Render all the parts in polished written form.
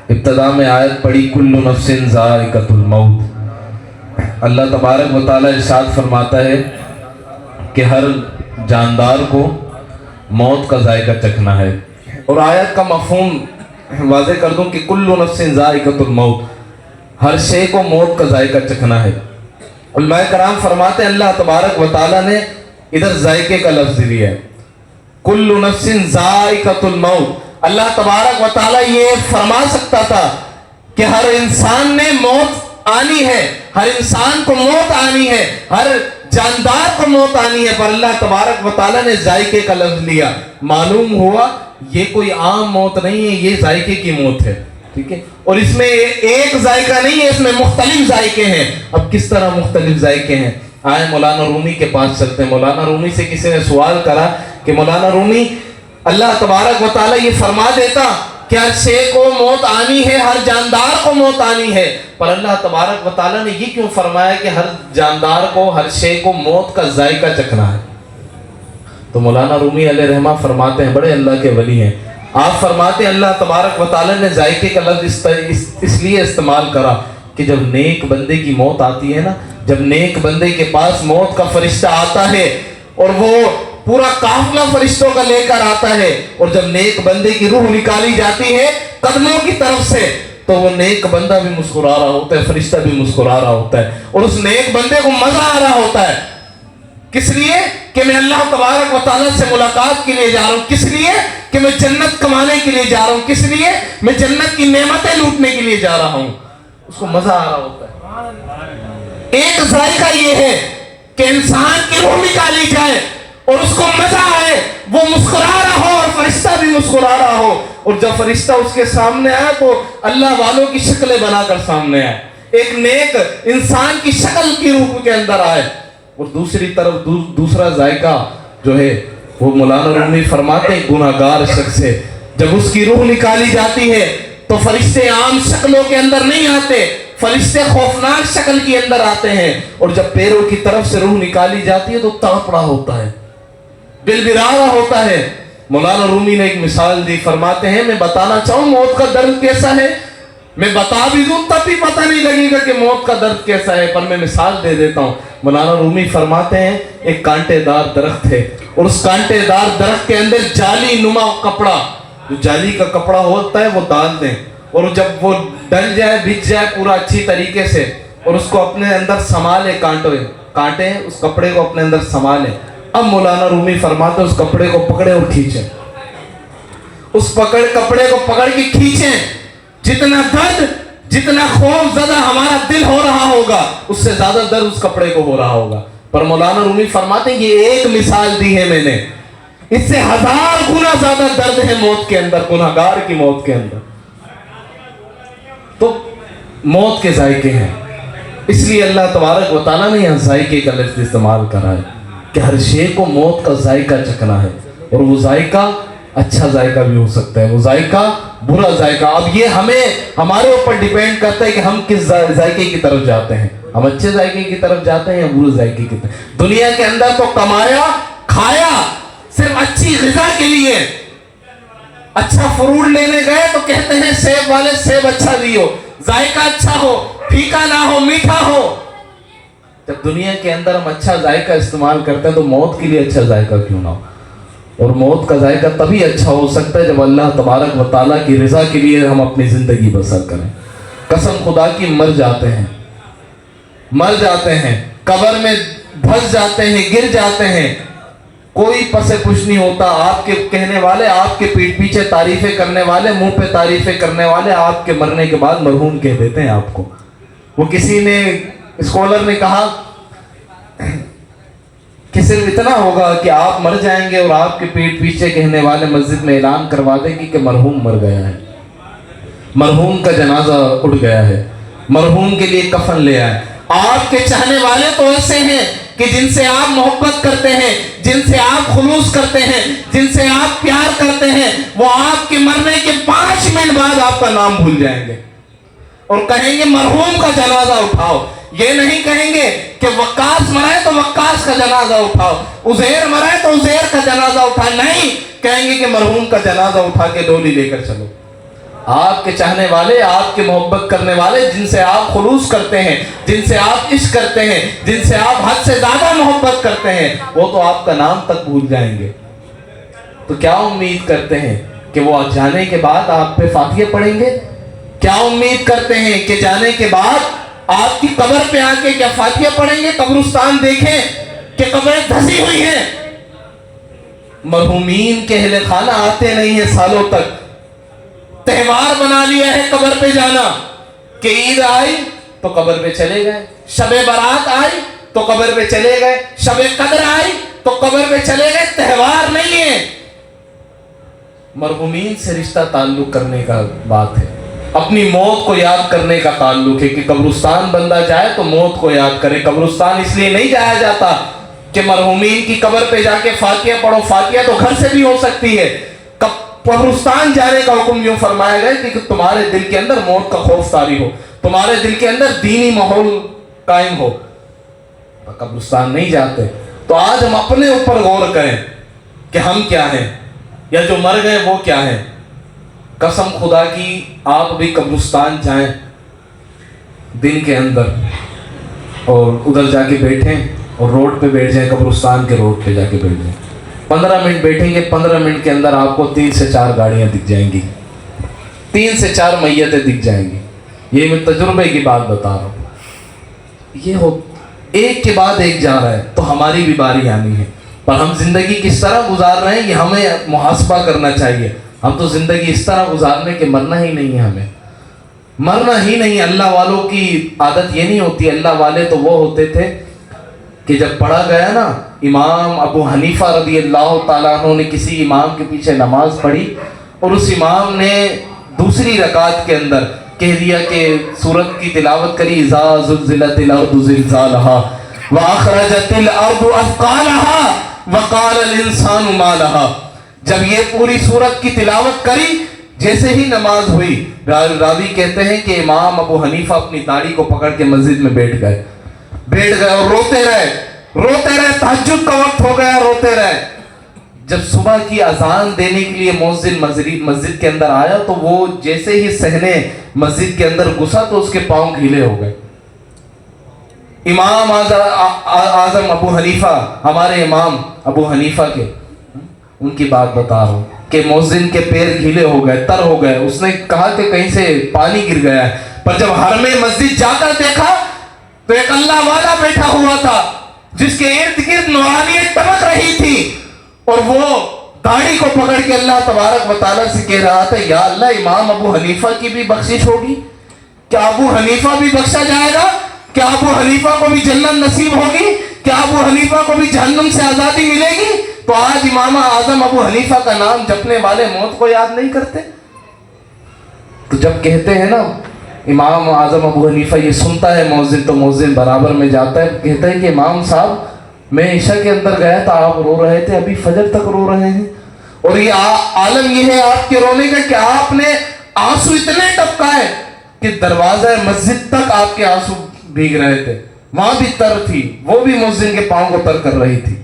ابتدا میں آیت پڑھی کل نفس ذائقۃ الموت۔ اللہ تبارک و تعالیٰ ارشاد فرماتا ہے کہ ہر جاندار کو موت کا ذائقہ چکھنا ہے، اور آیت کا مفہوم واضح کر دوں کہ کل نفس ذائقۃ الموت، ہر شے کو موت کا ذائقہ چکھنا ہے۔ علماء کرام فرماتے ہیں اللہ تبارک و تعالیٰ نے ادھر ذائقے کا لفظ لیا ہے، کل نفس ذائقۃ الموت۔ اللہ تبارک و تعالیٰ یہ فرما سکتا تھا کہ ہر انسان نے موت آنی ہے، ہر انسان کو موت آنی ہے، ہر جاندار کو موت آنی ہے، پر اللہ تبارک و تعالیٰ نے ذائقے کا لفظ لیا۔ معلوم ہوا یہ کوئی عام موت نہیں ہے، یہ ذائقے کی موت ہے، ٹھیک ہے؟ اور اس میں ایک ذائقہ نہیں ہے، اس میں مختلف ذائقے ہیں۔ اب کس طرح مختلف ذائقے ہیں؟ آئے مولانا رومی کے پاس چلتے ہیں۔ مولانا رومی سے کسی نے سوال کرا کہ مولانا رومی، اللہ تبارک و تعالیٰ یہ فرما دیتا کہ ہر شے کو موت آنی ہے، ہر جاندار کو موت آنی ہے، پر اللہ تبارک و تعالیٰ نے یہ کیوں فرمایا کہ ہر جاندار کو، ہر شے کو موت کا ذائقہ چکھنا ہے؟ تو مولانا رومی علیہ رحمہ فرماتے ہیں، بڑے اللہ کے ولی ہیں، آپ فرماتے ہیں اللہ تبارک و تعالیٰ نے ذائقے کا لفظ اس لیے استعمال کرا کہ جب نیک بندے کی موت آتی ہے نا، جب نیک بندے کے پاس موت کا فرشتہ آتا ہے اور وہ پورا قافلہ فرشتوں کا لے کر آتا ہے، اور جب نیک بندے کی روح نکالی جاتی ہے قدموں کی طرف سے، تو وہ نیک بندہ بھی مسکرا رہا ہوتا ہے، فرشتہ بھی مسکرا رہا ہوتا ہے، اور اس نیک بندے کو مزہ آ رہا ہوتا ہے۔ کس لیے؟ کہ میں اللہ تبارک و تعالیٰ سے ملاقات کے لیے جا رہا ہوں، کس لیے؟ کہ میں جنت کمانے کے لیے جا رہا ہوں، کس لیے؟ میں جنت کی نعمتیں لوٹنے کے لیے جا رہا ہوں، اس کو مزہ آ رہا ہوتا ہے۔ ایک ذائقہ یہ ہے کہ انسان کی روح نکالی جائے اور اس کو مزہ آئے، وہ مسکرا رہا ہو اور فرشتہ بھی مسکرا رہا ہو، اور جب فرشتہ اس کے سامنے آئے تو اللہ والوں کی شکلیں بنا کر سامنے آئے، ایک نیک انسان کی شکل کی روح کے اندر آئے۔ اور دوسری طرف دوسرا ذائقہ جو ہے وہ مولانا رومی فرماتے ہیں گناہگار شخص ہے، جب اس کی روح نکالی جاتی ہے تو فرشتے عام شکلوں کے اندر نہیں آتے، فرشتے خوفناک شکل کے اندر آتے ہیں، اور جب پیروں کی طرف سے روح نکالی جاتی ہے تو تڑپ رہا ہوتا ہے، بلبلا رہا ہوتا ہے۔ مولانا رومی نے ایک مثال دی، فرماتے ہیں میں بتانا چاہوں موت کا درد کیسا ہے، میں بتا بھی دوں تب بھی پتہ نہیں لگے گا کہ موت کا درد کیسا ہے، پر میں مثال دے دیتا ہوں۔ مولانا رومی فرماتے ہیں ایک کانٹے دار درخت ہے، اور اس کانٹے دار درخت کے اندر جالی نما کپڑا، جو جالی کا کپڑا ہوتا ہے وہ ڈال دیں، اور جب وہ ڈل جائے، بچ جائے پورا اچھی طریقے سے، اور اس کو اپنے اندر سنبھالے، کانٹے اس کپڑے کو اپنے اندر سنبھالے۔ اب مولانا رومی فرماتے ہیں اس کپڑے کو پکڑے اور کھینچیں، اس کپڑے کو پکڑ کے کھینچیں، جتنا درد، جتنا خوف زدہ ہمارا دل ہو رہا ہوگا اس سے زیادہ درد اس کپڑے کو ہو رہا ہوگا، پر مولانا رومی فرماتے ہیں یہ ایک مثال دی ہے میں نے، اس سے 1000 گنا زیادہ درد ہے موت کے اندر، گناہگار کی موت کے اندر۔ تو موت کے ذائقے ہیں، اس لیے اللہ تبارک و تعالیٰ نے یہاں ذائقے کا لفظ استعمال کرا ہے کہ ہر شے کو موت کا ذائقہ چکھنا ہے، اور وہ ذائقہ اچھا ذائقہ بھی ہو سکتا ہے، وہ ذائقہ برا ذائقہ۔ اب یہ ہمارے اوپر ڈیپینڈ کرتا ہے کہ ہم کس ذائقے کی طرف جاتے ہیں، ہم اچھے ذائقے کی طرف جاتے ہیں یا برے ذائقے کی طرف۔ دنیا کے اندر تو کمایا کھایا صرف اچھی غذا کے لیے، اچھا فروٹ لینے گئے تو کہتے ہیں سیب والے سیب اچھا دیو، ذائقہ اچھا ہو، پھیکا نہ ہو، میٹھا ہو۔ جب دنیا کے اندر ہم اچھا ذائقہ استعمال کرتے ہیں تو موت کے لیے اچھا ذائقہ کیوں نہ ہو؟ اور موت کا ذائقہ تبھی اچھا ہو سکتا ہے جب اللہ تبارک و تعالیٰ کی رضا کے لیے ہم اپنی زندگی بسر کریں۔ قسم خدا کی مر جاتے ہیں، قبر میں دھس جاتے ہیں، گر جاتے ہیں، کوئی پس پش نہیں ہوتا۔ آپ کے کہنے والے، آپ کے پیٹ پیچھے تعریفیں کرنے والے، منہ پہ تعریفیں کرنے والے آپ کے مرنے کے بعد مرحوم کہہ دیتے ہیں آپ کو۔ وہ کسی نے اسکالر نے کہا کہ صرف اتنا ہوگا کہ آپ مر جائیں گے اور آپ کے پیٹ پیچھے کہنے والے مسجد میں اعلان کروا دیں گے کہ مرحوم مر گیا ہے، مرحوم کا جنازہ اٹھ گیا ہے، مرحوم کے لیے کفن لے آئے۔ آپ کے چاہنے والے تو ایسے ہیں کہ جن سے آپ محبت کرتے ہیں، جن سے آپ خلوص کرتے ہیں، جن سے آپ پیار کرتے ہیں، وہ آپ کے مرنے کے 5 منٹ بعد آپ کا نام بھول جائیں گے اور کہیں گے مرحوم کا جنازہ اٹھاؤ۔ یہ نہیں کہیں گے کہ وقاص مرائے تو وقاص کا جنازہ اٹھاؤ، عزیر مرائے تو عزیر کا جنازہ اٹھاؤ، نہیں، کہیں گے کہ مرحوم کا جنازہ اٹھا کے ڈولی لے کر چلو۔ آپ کے چاہنے والے، آپ کے محبت کرنے والے، جن سے آپ خلوص کرتے ہیں، جن سے آپ عشق کرتے ہیں، جن سے آپ حد سے زیادہ محبت کرتے ہیں، وہ تو آپ کا نام تک بھول جائیں گے۔ تو کیا امید کرتے ہیں کہ وہ جانے کے بعد آپ پہ فاتحہ پڑھیں گے؟ کیا امید کرتے ہیں کہ جانے کے بعد آپ کی قبر پہ آ کے کیا فاتحہ پڑھیں گے؟ قبرستان دیکھیں کہ قبریں دھسی ہوئی ہیں، مرحومین کے اہل خانہ آتے نہیں ہیں سالوں تک۔ تہوار بنا لیا ہے قبر پہ جانا کہ عید آئی تو قبر پہ چلے گئے، شب برات آئی تو قبر پہ چلے گئے، شب قدر آئی تو قبر پہ چلے گئے۔ تہوار نہیں ہے، مرحومین سے رشتہ تعلق کرنے کا بات ہے، اپنی موت کو یاد کرنے کا تعلق ہے کہ قبرستان بندہ جائے تو موت کو یاد کرے۔ قبرستان اس لیے نہیں جایا جاتا کہ مرحومین کی قبر پہ جا کے فاتحہ پڑھو، فاتحہ تو گھر سے بھی ہو سکتی ہے۔ قبرستان جانے کا حکم یوں فرمایا گیا کہ تمہارے دل کے اندر موت کا خوف طاری ہو، تمہارے دل کے اندر دینی ماحول قائم ہو۔ قبرستان نہیں جاتے تو آج ہم اپنے اوپر غور کریں کہ ہم کیا ہیں، یا جو مر گئے وہ کیا ہیں۔ قسم خدا کی آپ بھی قبرستان جائیں دن کے اندر اور ادھر جا کے بیٹھیں اور روڈ پہ بیٹھ جائیں، قبرستان کے روڈ پہ جا کے بیٹھ جائیں، 15 منٹ بیٹھیں گے، 15 منٹ کے اندر آپ کو 3 سے 4 گاڑیاں دکھ جائیں گی، 3 سے 4 میتیں دکھ جائیں گی۔ یہ میں تجربے کی بات بتا رہا ہوں۔ یہ ہو ایک کے بعد ایک جا رہا ہے تو ہماری بھی باری آنی ہے، پر ہم زندگی کس طرح گزار رہے ہیں یہ ہمیں محاسبہ کرنا چاہیے۔ ہم تو زندگی اس طرح گزارنے کہ مرنا ہی نہیں ہے، ہمیں مرنا ہی نہیں۔ اللہ والوں کی عادت یہ نہیں ہوتی، اللہ والے تو وہ ہوتے تھے کہ جب پڑھا گیا نا، امام ابو حنیفہ رضی اللہ تعالیٰ عنہ نے کسی امام کے پیچھے نماز پڑھی اور اس امام نے دوسری رکعت کے اندر کہہ دیا کہ سورت کی تلاوت کری، اذا زلزلت الارض زلزالها واخرجت الارض اثقالها وقال الانسان ما لها۔ جب یہ پوری سورت کی تلاوت کری، جیسے ہی نماز ہوئی، راوی کہتے ہیں کہ امام ابو حنیفہ اپنی داڑھی کو پکڑ کے مسجد میں بیٹھ گئے اور روتے رہے، تہجد کا وقت ہو گیا، روتے رہے۔ جب صبح کی اذان دینے کے لیے مؤذن مسجد کے اندر آیا تو وہ جیسے ہی صحنے مسجد کے اندر گھسا تو اس کے پاؤں ڈھیلے ہو گئے۔ امام اعظم ابو حنیفہ، ہمارے امام ابو حنیفہ کے، ان کی بات بتا رہا ہوں کہ مؤذن کے پیر گھیلے ہو گئے، تر ہو گئے۔ اس نے کہا کہ کہیں سے پانی گر گیا ہے، پر جب حرم مسجد جا کر دیکھا تو ایک اللہ والا بیٹھا ہوا تھا جس کے ارد گرد نورانیت چمک رہی تھی، اور وہ داڑھی کو پکڑ کے اللہ تبارک و تعالیٰ سے کہہ رہا تھا، یا اللہ امام ابو حنیفہ کی بھی بخشش ہوگی؟ کیا ابو حنیفہ بھی بخشا جائے گا؟ کیا ابو حنیفہ کو بھی جنت نصیب ہوگی؟ کیا ابو حنیفہ کو بھی جہنم سے آزادی ملے گی؟ تو آج امام اعظم ابو حنیفہ کا نام جپنے والے موت کو یاد نہیں کرتے۔ تو جب کہتے ہیں نا امام اعظم ابو حنیفہ، یہ سنتا ہے مؤذن تو مؤذن برابر میں جاتا ہے، کہتا ہے کہ امام صاحب میں عشاء کے اندر گیا تھا، آپ رو رہے تھے، ابھی فجر تک رو رہے ہیں، اور یہ عالم یہ ہے آپ کے رونے کا کہ آپ نے آنسو اتنے ٹپکائے کہ دروازہ مسجد تک آپ کے آنسو بھیگ رہے تھے، وہاں بھی تر تھی، وہ بھی مؤذن کے پاؤں کو تر کر رہی تھی۔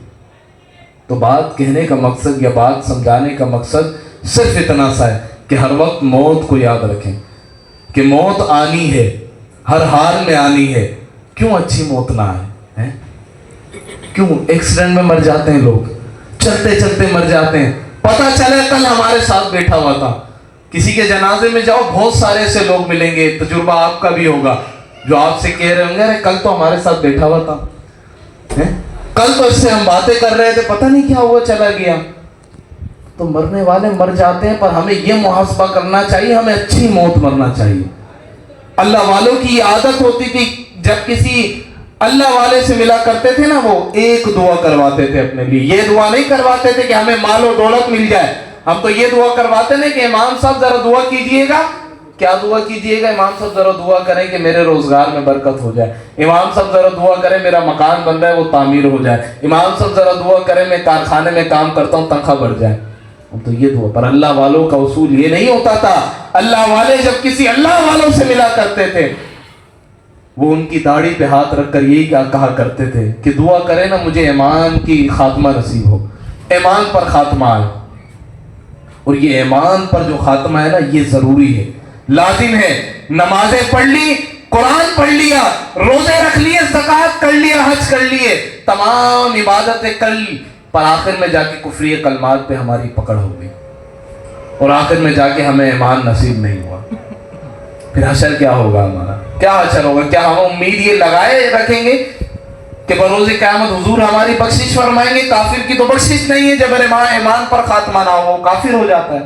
تو بات کہنے کا مقصد یا بات سمجھانے کا مقصد صرف اتنا سا ہے کہ ہر وقت موت کو یاد رکھیں کہ موت آنی ہے، ہر حال میں آنی ہے۔ کیوں اچھی موت نہ آئے؟ کیوں ایکسیڈنٹ میں مر جاتے ہیں لوگ، چلتے چلتے مر جاتے ہیں، پتہ چلے کل ہمارے ساتھ بیٹھا ہوا تھا۔ کسی کے جنازے میں جاؤ، بہت سارے ایسے لوگ ملیں گے، تجربہ آپ کا بھی ہوگا، جو آپ سے کہہ رہے ہوں گے ارے کل تو ہمارے ساتھ بیٹھا ہوا تھا، کل تو اس سے ہم باتیں کر رہے تھے، پتہ نہیں کیا ہوا چلا گیا۔ تو مرنے والے مر جاتے ہیں، پر ہمیں یہ محاسبہ کرنا چاہیے، ہمیں اچھی موت مرنا چاہیے۔ اللہ والوں کی یہ عادت ہوتی تھی، جب کسی اللہ والے سے ملا کرتے تھے نا، وہ ایک دعا کرواتے تھے اپنے لیے۔ یہ دعا نہیں کرواتے تھے کہ ہمیں مال و دولت مل جائے، ہم تو یہ دعا کرواتے ہیں کہ امام صاحب ذرا دعا کیجئے گا۔ کیا دعا کیجئے گا؟ امام صاحب ذرا دعا کریں کہ میرے روزگار میں برکت ہو جائے، امام صاحب ذرا دعا کریں میرا مکان بن رہا ہے وہ تعمیر ہو جائے، امام صاحب ذرا دعا کریں میں کارخانے میں کام کرتا ہوں تنخواہ بڑھ جائے۔ تو یہ دعا، پر اللہ والوں کا اصول یہ نہیں ہوتا تھا۔ اللہ والے جب کسی اللہ والوں سے ملا کرتے تھے، وہ ان کی داڑھی پہ ہاتھ رکھ کر یہی کہا کرتے تھے کہ دعا کرے نا مجھے ایمان کی خاتمہ نصیب ہو، ایمان پر خاتمہ آئے۔ اور یہ ایمان پر جو خاتمہ ہے نا، یہ ضروری ہے۔ لازم ہے. نمازیں پڑھ لی, قرآن پڑھ لیا, روزے رکھ لیے, زکوٰۃ کر لیا, حج کر لیے, تمام عبادتیں کر لی, پر آخر میں جا کے کفری کلمات پہ ہماری پکڑ ہو گئی اور آخر میں جا کے ہمیں ایمان نصیب نہیں ہوا. پھر حشر کیا ہوگا ہمارا؟ کیا حشر ہوگا؟ کیا ہم امید یہ لگائے رکھیں گے کہ بروز قیامت حضور ہماری بخشش فرمائیں گے؟ کافر کی تو بخشش نہیں ہے, جب ایمان پر خاتمہ نہ ہو وہ کافر ہو جاتا ہے.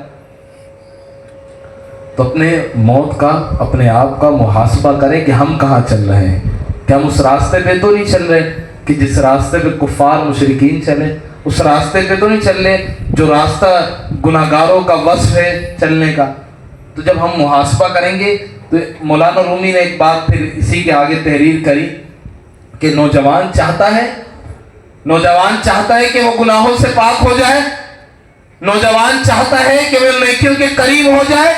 تو اپنے موت کا, اپنے آپ کا محاسبہ کریں کہ ہم کہاں چل رہے ہیں. کہ ہم اس راستے پہ تو نہیں چل رہے کہ جس راستے پہ کفار مشرکین چلے, اس راستے پہ تو نہیں چل رہے جو راستہ گناہگاروں کا وصف ہے چلنے کا. تو جب ہم محاسبہ کریں گے تو مولانا رومی نے ایک بات پھر اسی کے آگے تحریر کری کہ نوجوان چاہتا ہے کہ وہ گناہوں سے پاک ہو جائے, نوجوان چاہتا ہے کہ وہ نیکیوں کے قریب ہو جائے,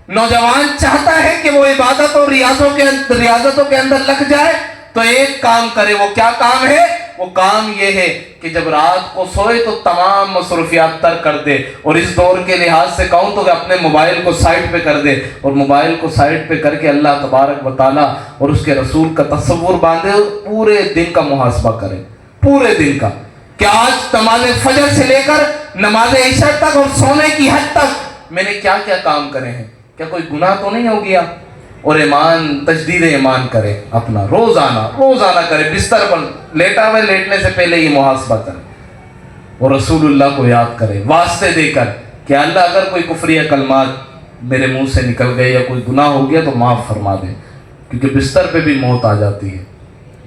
نوجوان چاہتا ہے کہ وہ عبادت اور ریاضتوں کے اندر لگ جائے. تو ایک کام کرے. وہ کیا کام ہے؟ وہ کام یہ ہے کہ جب رات کو سوئے تو تمام مصروفیات ترک کر دے, اور اس دور کے لحاظ سے کہوں تو کہ اپنے موبائل کو سائٹ پہ کر دے, اور موبائل کو سائٹ پہ کر کے اللہ تبارک و تعالیٰ اور اس کے رسول کا تصور باندھے, پورے دن کا محاسبہ کرے, پورے دن کا, کہ آج نماز فجر سے لے کر نماز عشاء تک اور سونے کی حد تک میں نے کیا کیا کام کرے ہیں, کیا کوئی گناہ تو نہیں ہو گیا. اور ایمان, تجدید ایمان کرے اپنا, روزانہ کرے, بستر پر لیٹا ہوئے لیٹنے سے پہلے یہ محاسبہ کرے اور رسول اللہ کو یاد کرے واسطے دے کر کہ اللہ اگر کوئی کفری کلمات میرے منہ سے نکل گئے یا کوئی گناہ ہو گیا تو معاف فرما دے, کیونکہ بستر پہ بھی موت آ جاتی ہے.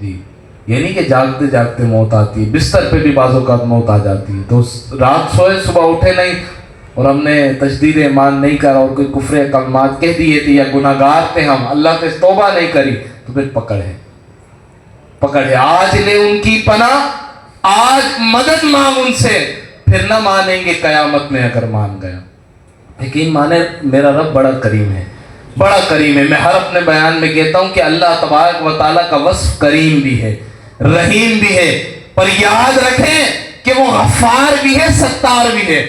جی, یہ نہیں کہ جاگتے جاگتے موت آتی ہے, بستر پہ بھی بعض اوقات موت آ جاتی ہے. تو رات سوئے صبح اٹھے نہیں اور ہم نے تجدید ایمان نہیں کرا اور کوئی کفر کلمات کہہ دیے تھے یا گناہگار تھے ہم, اللہ سے توبہ نہیں کری, تو پھر پکڑ ہے. آج لے ان کی پناہ, آج مدد مانگ ان سے, پھر نہ مانیں گے قیامت میں اگر مان گیا. یقین مانے میرا رب بڑا کریم ہے. میں ہر اپنے بیان میں کہتا ہوں کہ اللہ تبارک و تعالیٰ کا وصف کریم بھی ہے, رحیم بھی ہے, پر یاد رکھیں کہ وہ غفار بھی ہے, ستار بھی ہے.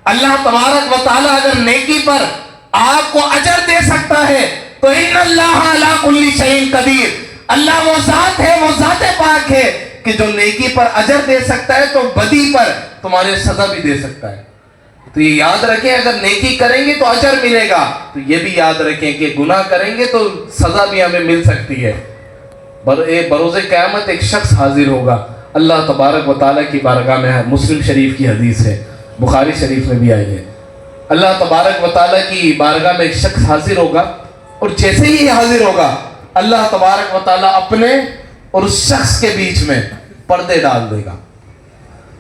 اللہ تبارک و تعالیٰ اگر نیکی پر آپ کو اجر دے سکتا ہے تو ان اللہ علی کل شیء قدیر, اللہ وہ ذات ہے, وہ ذات پاک ہے کہ جو نیکی پر اجر دے سکتا ہے تو بدی پر تمہارے سزا بھی دے سکتا ہے. تو یہ یاد رکھیں, اگر نیکی کریں گے تو اجر ملے گا, تو یہ بھی یاد رکھیں کہ گناہ کریں گے تو سزا بھی ہمیں مل سکتی ہے. بروز قیامت ایک شخص حاضر ہوگا اللہ تبارک و تعالیٰ کی بارگاہ میں. ہے مسلم شریف کی حدیث ہے, بخاری شریف میں بھی آئی ہے. اللہ تبارک و تعالیٰ کی بارگاہ میں ایک شخص حاضر ہوگا, اور جیسے ہی حاضر ہوگا اللہ تبارک و تعالیٰ اپنے اور اس شخص کے بیچ میں پردے ڈال دے گا.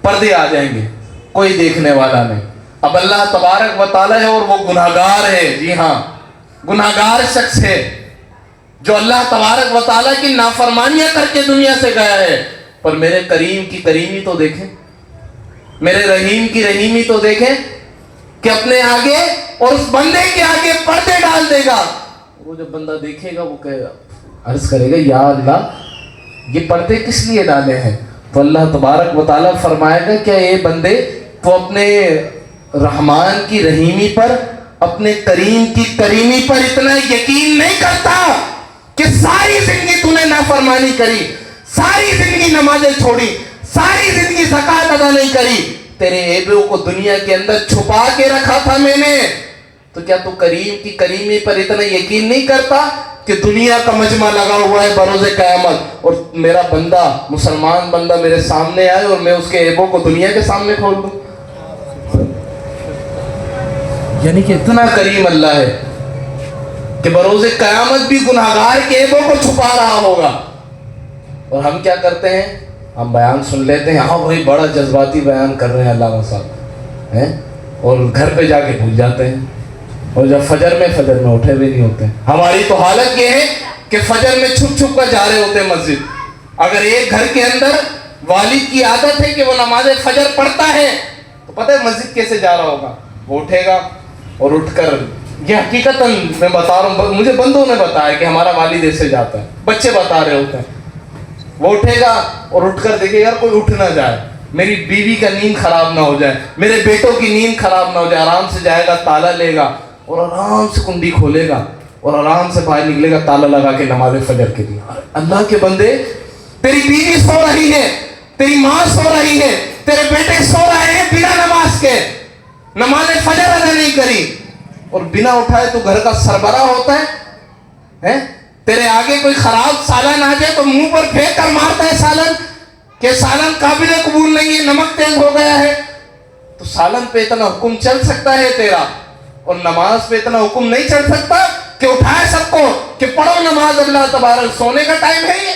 پردے آ جائیں گے, کوئی دیکھنے والا نہیں. اب اللہ تبارک و تعالیٰ ہے اور وہ گناہگار ہے. جی ہاں, گناہگار شخص ہے جو اللہ تبارک و تعالیٰ کی نافرمانیاں کر کے دنیا سے گیا ہے. پر میرے کریم کی کریمی تو دیکھیں, میرے رحیم کی رحیمی تو دیکھیں کہ اپنے آگے اور اس بندے کے آگے پردے ڈال دے گا. وہ جب بندہ دیکھے گا وہ کہے گا, عرض کرے گا یا اللہ یہ پردے کس لیے ڈالے ہیں؟ تو اللہ تبارک و تعالیٰ فرمائے گا کہ اے بندے, تو اپنے رحمان کی رحیمی پر, اپنے کریم کی کریمی پر اتنا یقین نہیں کرتا کہ ساری زندگی تو نے نافرمانی کری, ساری زندگی نمازیں چھوڑی, ساری زندگی زکوٰۃ ادا نہیں کری, تیرے عیبوں کو دنیا کے اندر چھپا کے رکھا تھا میں نے, تو کیا تو کریم کی کریمی پر اتنا یقین نہیں کرتا کہ دنیا کا مجمع لگا ہوا ہے بروز قیامت اور میرا بندہ, مسلمان بندہ میرے سامنے آئے اور میں اس کے عیبوں کو دنیا کے سامنے کھول دوں؟ یعنی کہ اتنا کریم اللہ ہے کہ بروز قیامت بھی گناہگار کے عیبوں کو چھپا رہا ہوگا. اور ہم کیا کرتے ہیں, ہم بیان سن لیتے ہیں, ہاں بھائی بڑا جذباتی بیان کر رہے ہیں علامہ صاحب ہیں, اور گھر پہ جا کے بھول جاتے ہیں, اور جب فجر میں اٹھے بھی نہیں ہوتے. ہماری تو حالت یہ ہے کہ فجر میں چھپ کر جا رہے ہوتے ہیں مسجد. اگر ایک گھر کے اندر والد کی عادت ہے کہ وہ نماز فجر پڑھتا ہے تو پتہ ہے مسجد کیسے جا رہا ہوگا, وہ اٹھے گا اور اٹھ کر, یہ حقیقتاً میں بتا رہا ہوں, مجھے بندوں نے بتایا کہ ہمارا والد ایسے جاتا ہے, بچے بتا رہے ہوتے ہیں, وہ اٹھے گا اور اٹھ کر دیکھے یار کوئی اٹھ نہ جائے, میری بیوی کا نیند خراب نہ ہو جائے, میرے بیٹوں کی نیند خراب نہ ہو جائے, آرام سے جائے گا, تالا لے گا اور آرام سے کنڈی کھولے گا اور آرام سے باہر نکلے گا تالا لگا کے نماز فجر کے لیے. اللہ کے بندے، تیری بیوی سو رہی ہے، تیری ماں سو رہی ہے، تیرے بیٹے سو رہے ہیں بنا نماز کے، نماز فجر ادا نہیں کری، اور بنا اٹھائے تو گھر کا سربراہ ہوتا ہے. تیرے آگے کوئی خراب سالن آ جائے تو منہ پر پھینک کر مارتا ہے سالن کہ سالن قابل قبول نہیں ہے، نمک تیز ہو گیا ہے. تو سالن پہ اتنا حکم چل سکتا ہے تیرا، اور نماز پہ اتنا حکم نہیں چل سکتا کہ اٹھائے سب کو کہ پڑھو نماز، اللہ تبارک، سونے کا ٹائم ہے یہ.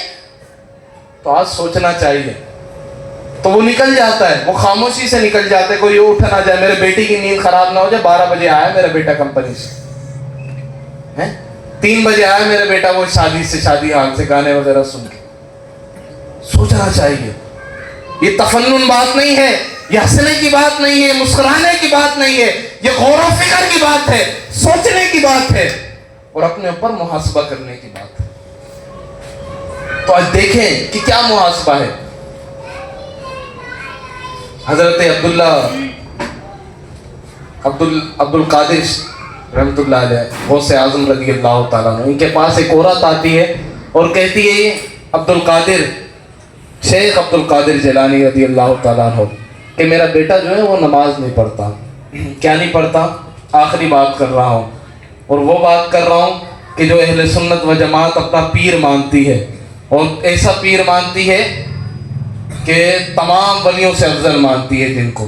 تو آج سوچنا چاہیے. تو وہ نکل جاتا ہے، وہ خاموشی سے نکل جاتا ہے. کوئی اٹھ نہ جائے، میرے بیٹی کی نیند خراب نہ ہو جائے. 12 بجے آیا میرا بیٹا کمپنی سے، 3 بجے آیا میرا بیٹا وہ شادی حال سے گانے وغیرہ سن کے. سوچنا چاہیے. یہ تفنن بات نہیں ہے، یہ ہنسنے کی بات نہیں ہے، مسکرانے کی بات نہیں ہے، یہ غور و فکر کی بات ہے، سوچنے کی بات ہے، اور اپنے اوپر محاسبہ کرنے کی بات ہے. تو آج دیکھیں کہ کیا محاسبہ ہے. حضرت عبد القادر رحمۃ اللہ علیہ، غوث اعظم رضی اللہ تعالیٰ عنہ، ان کے پاس ایک عورت آتی ہے اور کہتی ہے شیخ عبد القادر جیلانی رضی اللہ تعالیٰ عنہ کہ میرا بیٹا جو ہے وہ نماز نہیں پڑھتا. کیا نہیں پڑھتا؟ آخری بات کر رہا ہوں، اور وہ بات کر رہا ہوں کہ جو اہل سنت و جماعت اپنا پیر مانتی ہے، اور ایسا پیر مانتی ہے کہ تمام ولیوں سے افضل مانتی ہے جن کو.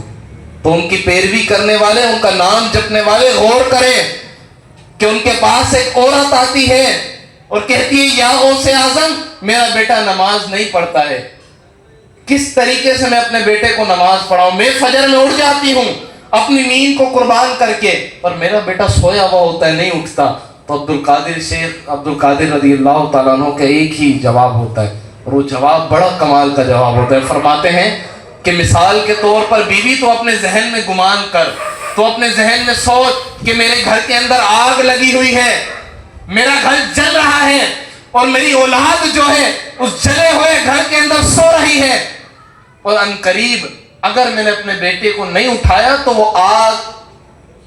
تو ان کی پیروی کرنے والے، ان کا نام جپنے والے غور کریں کہ ان کے پاس ایک عورت آتی ہے اور کہتی ہے یا غوث اعظم میرا بیٹا نماز نہیں پڑھتا ہے، کس طریقے سے میں اپنے بیٹے کو نماز پڑھاؤں؟ میں فجر میں اٹھ جاتی ہوں اپنی نیند کو قربان کر کے، پر میرا بیٹا سویا ہوا ہوتا ہے، نہیں اٹھتا. تو شیخ عبد القادر رضی اللہ تعالیٰ عنہ کا ایک ہی جواب ہوتا ہے، اور وہ جواب بڑا کمال کا جواب ہوتا ہے. فرماتے ہیں کہ مثال کے طور پر بیوی تو اپنے ذہن میں گمان کر، تو اپنے ذہن میں سوچ کہ میرے گھر کے اندر آگ لگی ہوئی ہے، میرا گھر جل رہا ہے، اور میری اولاد جو ہے اس جلے ہوئے گھر کے اندر سو رہی ہے، اور عنقریب اگر میں نے اپنے بیٹے کو نہیں اٹھایا تو وہ آگ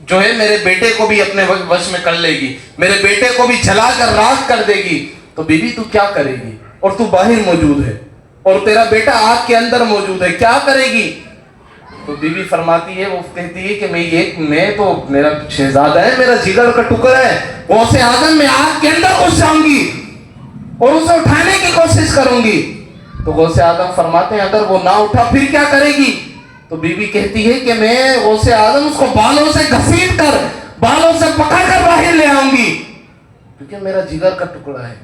جو ہے میرے بیٹے کو بھی اپنے وش میں کر لے گی، میرے بیٹے کو بھی جلا کر راکھ کر دے گی. تو بیوی تو کیا کرے گی؟ اور تو باہر موجود ہے اور تیرا بیٹا آگ کے اندر موجود ہے، کیا کرے گی؟ تو بیوی فرماتی ہے، وہ کہتی ہے کہ میں تو میرا شہزادہ ہے، میرا جگر کا ٹکڑا ہے، غوث اعظم میں آگ کے اندر گھس جاؤں گی اور اسے اٹھانے کی کوشش کروں گی. تو غوث اعظم فرماتے ہیں اگر وہ نہ اٹھا پھر کیا کرے گی؟ تو بیوی کہتی ہے کہ میں غوث اعظم اس کو بالوں سے گھسیٹ کر، بالوں سے پکڑ کر باہر لے آؤں گی، کیونکہ میرا جگر کا ٹکڑا ہے،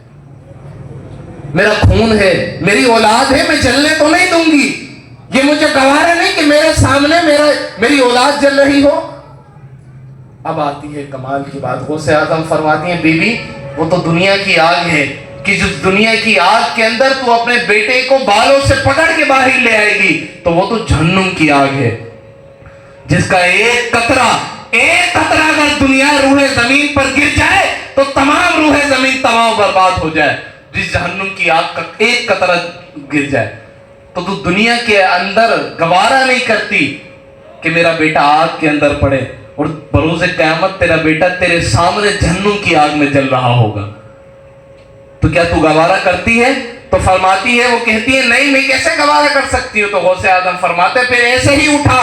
میرا خون ہے، میری اولاد ہے، میں جلنے تو نہیں دوں گی. یہ مجھے گوارا نہیں کہ میرے سامنے میری اولاد جل رہی ہو. اب آتی ہے کمال کی بات. غوث اعظم فرماتی ہیں بیوی وہ تو دنیا کی آگ ہے کہ جس دنیا کی آگ کے اندر تو اپنے بیٹے کو بالوں سے پکڑ کے باہر لے آئے گی، تو وہ تو جہنم کی آگ ہے جس کا ایک قطرہ اگر دنیا روح زمین پر گر جائے تو تمام روح زمین تمام برباد ہو جائے. جس جہنم کی آگ کا ایک قطرہ گر جائے تو دنیا کے اندر گوارا نہیں کرتی کہ میرا بیٹا آگ کے اندر پڑے، اور بروز قیامت تیرا بیٹا تیرے سامنے جہنم کی آگ میں جل رہا ہوگا. تو کیا تو گوارا کرتی ہے؟ تو فرماتی ہے، وہ کہتی ہے نہیں میں کیسے گوارا کر سکتی ہوں. تو غوث اعظم فرماتے پھر ایسے ہی اٹھا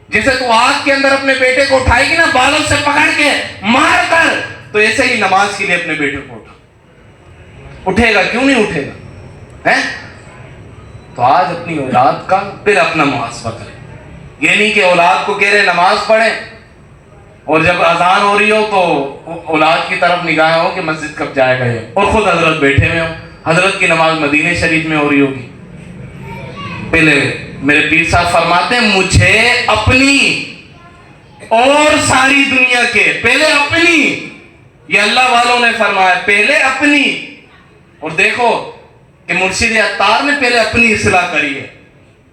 جیسے تو آگ کے اندر اپنے بیٹے کو اٹھائے گی نا بالوں سے پکڑ کے مار کر، تو ایسے ہی نماز کے لیے اپنے بیٹے کو اٹھے گا. کیوں نہیں اٹھے گا؟ تو آج اپنی اولاد کا پھر اپنا محاسبہ کریں. یہ نہیں کہ اولاد کو کہہ رہے نماز پڑھیں اور جب اذان ہو رہی ہو تو اولاد کی طرف نگاہیں ہو کہ مسجد کب جائے گا یہ، اور خود حضرت بیٹھے ہوئے ہو. حضرت کی نماز مدینہ شریف میں ہو رہی ہوگی. پہلے میرے پیر صاحب فرماتے ہیں مجھے اپنی اور ساری دنیا کے، پہلے اپنی، یہ اللہ والوں نے فرمایا پہلے اپنی. اور دیکھو کہ مرشد عطار نے پہلے اپنی اصلاح کری ہے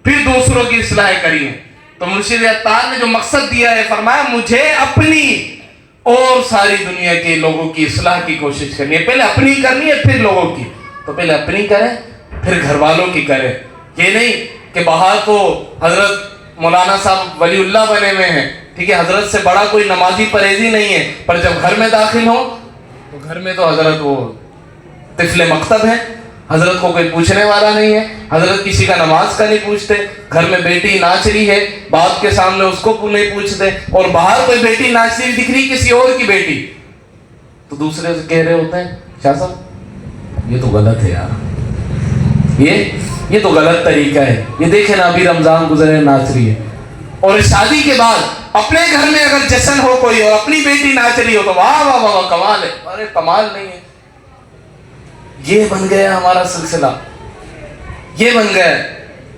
پھر دوسروں کی اصلاح کری ہے. تو مرشد عطار نے جو مقصد دیا ہے فرمایا مجھے اپنی اور ساری دنیا کے لوگوں کی اصلاح کی کوشش کرنی ہے. پہلے اپنی کرنی ہے پھر لوگوں کی. تو پہلے اپنی کریں پھر گھر والوں کی کریں. یہ نہیں کہ باہر تو حضرت مولانا صاحب ولی اللہ بنے ہوئے ہیں ٹھیک ہے، حضرت سے بڑا کوئی نمازی پرہیزی نہیں ہے، پر جب گھر میں داخل ہو تو گھر میں تو حضرت وہ طفل مکتب ہے، حضرت کو کوئی پوچھنے والا نہیں ہے، حضرت کسی کا نماز کا نہیں پوچھتے، گھر میں بیٹی ناچ رہی ہے باپ کے سامنے اس کو نہیں پوچھتے، اور باہر کوئی بیٹی ناچ رہی دکھ رہی کسی اور کی بیٹی تو دوسرے سے کہہ رہے ہوتے ہیں شاہ صاحب یہ تو غلط ہے یار، یہ تو غلط طریقہ ہے، یہ دیکھیں نا ابھی رمضان گزرے ناچ رہی ہے، اور شادی کے بعد اپنے گھر میں اگر جشن ہو کوئی اور اپنی بیٹی ناچ رہی ہو تو واہ واہ واہ کمال ہے، ارے کمال نہیں ہے۔ یہ بن گیا ہمارا سلسلہ، یہ بن گیا۔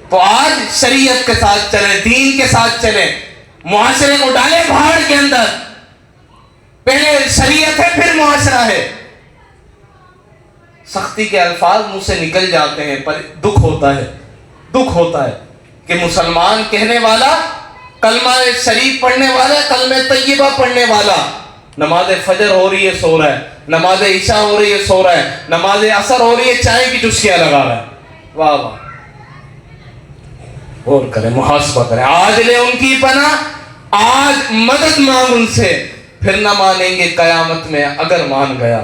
تو آج شریعت کے ساتھ چلیں، دین کے ساتھ چلیں، معاشرے کو ڈالیں بھاڑ کے اندر، پہلے شریعت ہے پھر معاشرہ ہے۔ سختی کے الفاظ منہ سے نکل جاتے ہیں پر دکھ ہوتا ہے کہ مسلمان کہنے والا، کلمہ شریف پڑھنے والا، کلمہ طیبہ پڑھنے والا، نماز فجر ہو رہی ہے سو رہا ہے، نماز عشاء ہو رہی ہے سو رہا ہے، نماز عصر ہو رہی ہے چائے کی چسکیاں لگا رہا ہے۔ واہ واہ، اور کریں محاسبہ کریں، آج لے ان کی پناہ، آج مدد مانگ ان سے، پھر نہ مانیں گے قیامت میں اگر مان گیا۔